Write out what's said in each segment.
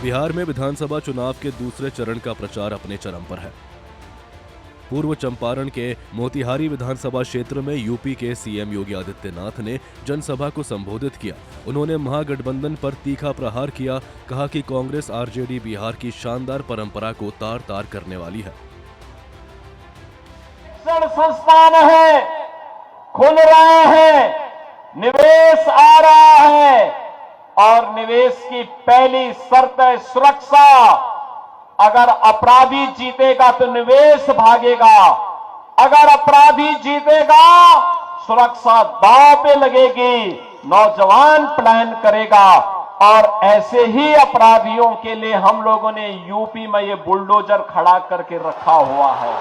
बिहार में विधानसभा चुनाव के दूसरे चरण का प्रचार अपने चरम पर है। पूर्व चंपारण के मोतिहारी विधानसभा क्षेत्र में यूपी के सीएम योगी आदित्यनाथ ने जनसभा को संबोधित किया। उन्होंने महागठबंधन पर तीखा प्रहार किया, कहा कि कांग्रेस आरजेडी बिहार की शानदार परंपरा को तार-तार करने वाली है। संस्थान है, खुल रहे हैं, निवेश आ रहा है और निवेश की पहली शर्त है सुरक्षा। अगर अपराधी जीतेगा तो निवेश भागेगा, अगर अपराधी जीतेगा सुरक्षा दांव पे लगेगी, नौजवान प्लान करेगा। और ऐसे ही अपराधियों के लिए हम लोगों ने यूपी में ये बुलडोजर खड़ा करके रखा हुआ है।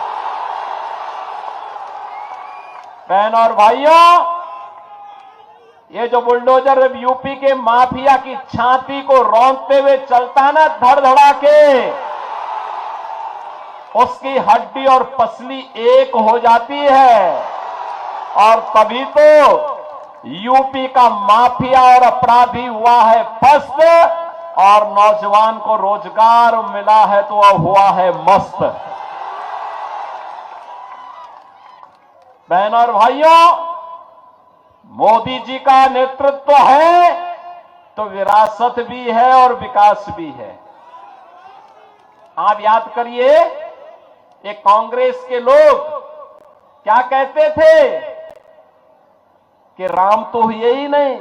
बहन और भाइयों, ये जो बुलडोजर यूपी के माफिया की छाती को रौंदते हुए चलता है ना धड़धड़ा के, उसकी हड्डी और पसली एक हो जाती है। और तभी तो यूपी का माफिया और अपराधी हुआ है पस्त और नौजवान को रोजगार मिला है तो वह हुआ है मस्त। बहन और भाइयों, मोदी जी का नेतृत्व है तो विरासत भी है और विकास भी है। आप याद करिए, ये कांग्रेस के लोग क्या कहते थे कि राम तो हुए ही नहीं।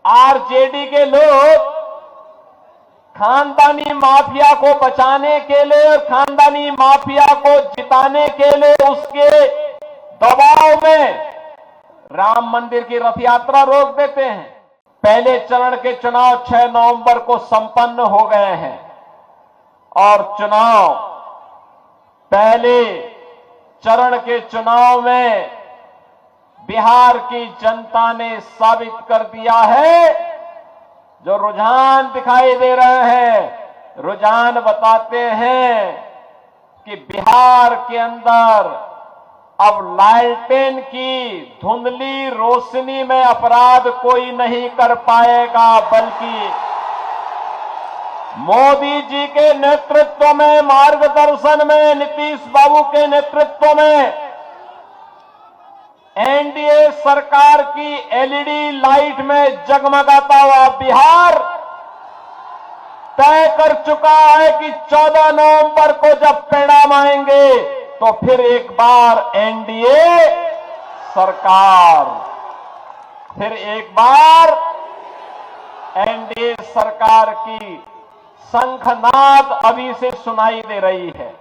आरजेडी के लोग खानदानी माफिया को बचाने के लिए, खानदानी माफिया को जिताने के लिए उसके दबाव में राम मंदिर की रथ यात्रा रोक देते हैं। पहले चरण के चुनाव 6 नवंबर को संपन्न हो गए हैं और चुनाव, पहले चरण के चुनाव में बिहार की जनता ने साबित कर दिया है। जो रुझान दिखाई दे रहे हैं, रुझान बताते हैं कि बिहार के अंदर अब लालटेन की धुंधली रोशनी में अपराध कोई नहीं कर पाएगा, बल्कि मोदी जी के नेतृत्व में, मार्गदर्शन में, नीतीश बाबू के नेतृत्व में एनडीए सरकार की एलईडी लाइट में जगमगाता हुआ बिहार तय कर चुका है कि 14 नवंबर को जब परिणाम आएंगे तो फिर एक बार एनडीए सरकार, फिर एक बार एनडीए सरकार की शंखनाद अभी से सुनाई दे रही है।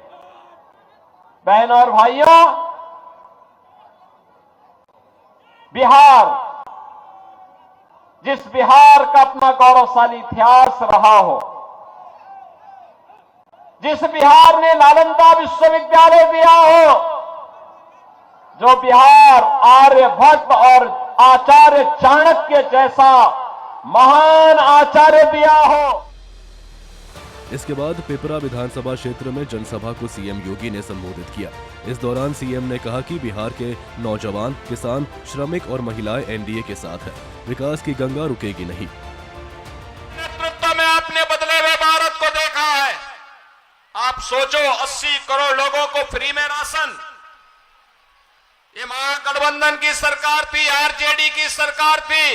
बहन और भाइयों, बिहार, जिस बिहार का अपना गौरवशाली इतिहास रहा हो, जिस बिहार ने नालंदा विश्वविद्यालय दिया हो, जो बिहार आर्यभट्ट और आचार्य चाणक्य जैसा महान आचार्य दिया हो। इसके बाद पिपरा विधानसभा क्षेत्र में जनसभा को सीएम योगी ने संबोधित किया। इस दौरान सीएम ने कहा कि बिहार के नौजवान, किसान, श्रमिक और महिलाएं एनडीए के साथ है। विकास की गंगा रुकेगी नहीं। नेतृत्व में आपने बदले हुए भारत को देखा है। आप सोचो, 80 करोड़ लोगों को फ्री में राशन। ये महागठबंधन की सरकार थी, आरजेडी की सरकार थी।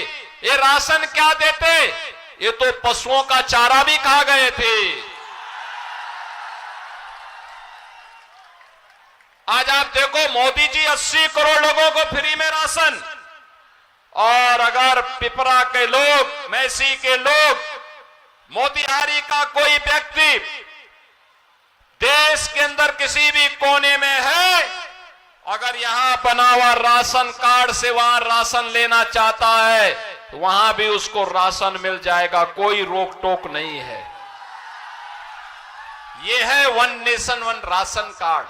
ये राशन क्या देते? ये तो पशुओं का चारा भी खा गए थे। आज आप देखो, मोदी जी 80 करोड़ लोगों को फ्री में राशन। और अगर पिपरा के लोग, मैसी के लोग, मोतिहारी का कोई व्यक्ति देश के अंदर किसी भी कोने में है, अगर यहां बना हुआ राशन कार्ड से वहां राशन लेना चाहता है तो वहां भी उसको राशन मिल जाएगा, कोई रोक टोक नहीं है। यह है one nation one ration card.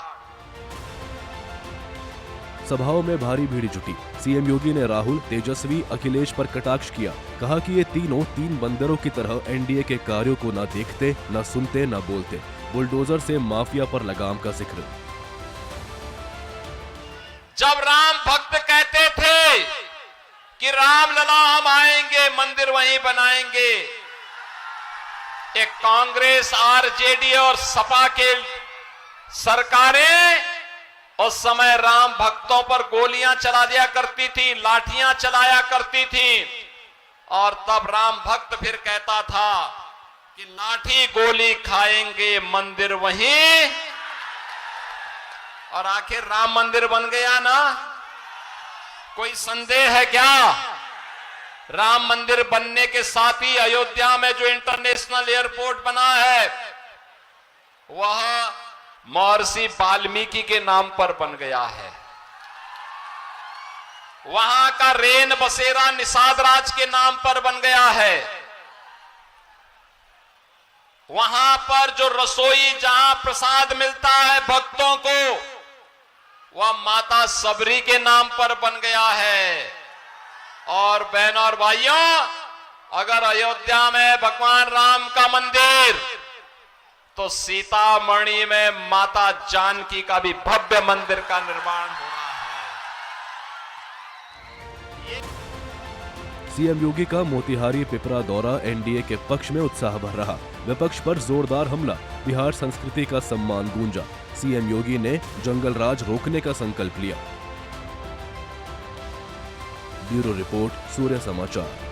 सभाओं में भारी भीड़ जुटी। सीएम योगी ने राहुल, तेजस्वी, अखिलेश पर कटाक्ष किया। कहा कि ये तीनों 3 बंदरों की तरह एनडीए के कार्यों को न देखते, न सुनते, न बोलते। बुलडोजर से माफिया पर लगाम का जिक्र। जब राम भक्त कहते थे कि राम लला हम आएंगे, मंदिर वहीं बनाएंगे, कांग्रेस, आरजेडी और सपा के सरकारें उस समय राम भक्तों पर गोलियां चला दिया करती थी, लाठियां चलाया करती थी, और तब राम भक्त फिर कहता था कि लाठी गोली खाएंगे मंदिर वहीं, और आखिर राम मंदिर बन गया ना। कोई संदेह है क्या? राम मंदिर बनने के साथ ही अयोध्या में जो इंटरनेशनल एयरपोर्ट बना है वह महर्षि वाल्मीकि के नाम पर बन गया है। वहां का रेन बसेरा निषाद राज के नाम पर बन गया है। वहां पर जो रसोई, जहां प्रसाद मिलता है भक्तों को, वह माता सबरी के नाम पर बन गया है। और बहनों और भाइयों, अगर अयोध्या में भगवान राम का मंदिर, तो सीतामढ़ी में माता जानकी का भी भव्य मंदिर का निर्माण हो रहा है। सीएम योगी का मोतिहारी पिपरा दौरा एनडीए के पक्ष में उत्साह भर रहा। विपक्ष पर जोरदार हमला, बिहार संस्कृति का सम्मान गूंजा। सीएम योगी ने जंगल राज रोकने का संकल्प लिया। ब्यूरो रिपोर्ट, सूर्य समाचार।